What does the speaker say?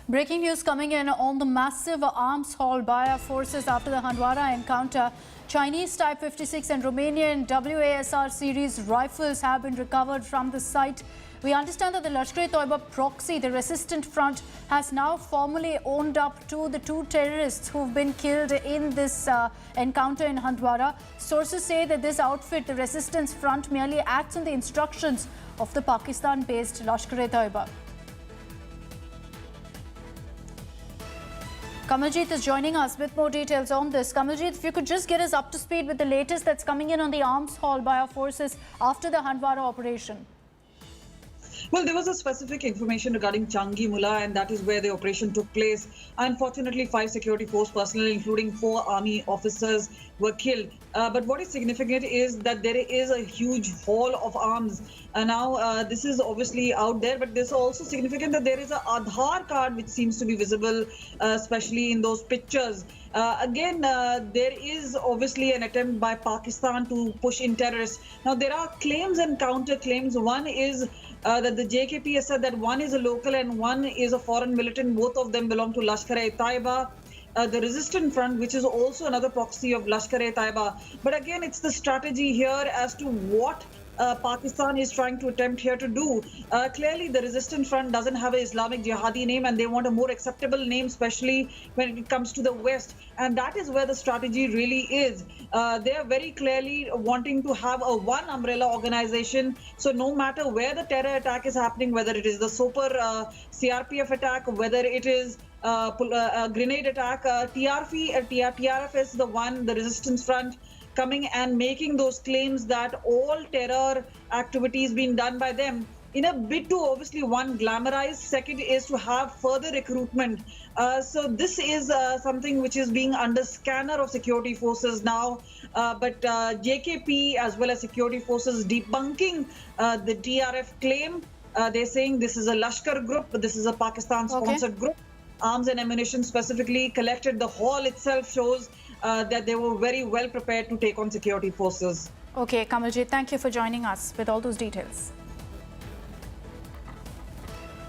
Breaking news coming in on the massive arms haul by our forces after the Handwara encounter. Chinese Type 56 and Romanian WASR series rifles have been recovered from the site. We understand that the Lashkar-e-Toiba proxy, the resistant front, has now formally owned up to the two terrorists who've been killed in this encounter in Handwara. Sources say that this outfit, the resistance front, merely acts on the instructions of the Pakistan-based Lashkar-e-Toiba. Kamaljeet is joining us with more details on this. Kamaljeet, if you could just get us up to speed with the latest that's coming in on the arms haul by our forces after the Handwara operation. Well, there was a specific information regarding Changi Mullah, and that is where the operation took place. Unfortunately, 5 security force personnel, including 4 army officers, were killed. But what is significant is that there is a huge haul of arms. Now, this is obviously out there, but this is also significant that there is an Aadhaar card which seems to be visible, especially in those pictures. There is obviously an attempt by Pakistan to push in terrorists. Now, there are claims and counter claims. One is that the JKP has said that one is a local and one is a foreign militant. Both of them belong to Lashkar-e-Taiba. The resistant front, which is also another proxy of Lashkar-e-Taiba. But again, it's the strategy here as to what Pakistan is trying to attempt here to do. Clearly, the resistant front doesn't have an Islamic jihadi name, and they want a more acceptable name, especially when it comes to the West. And that is where the strategy really is. They are very clearly wanting to have a one umbrella organization. So no matter where the terror attack is happening, whether it is the Super CRPF attack, whether it is a grenade attack, TRF is the one, the resistance front, coming and making those claims that all terror activities being done by them in a bid to obviously, one, glamorize, second is to have further recruitment. So this is something which is being under scanner of security forces now, but JKP as well as security forces debunking the TRF claim. They're saying this is a Lashkar group, but this is a Pakistan-sponsored group. Arms and ammunition specifically collected. The haul itself shows that they were very well prepared to take on security forces. Okay, Kamaljeet, thank you for joining us with all those details.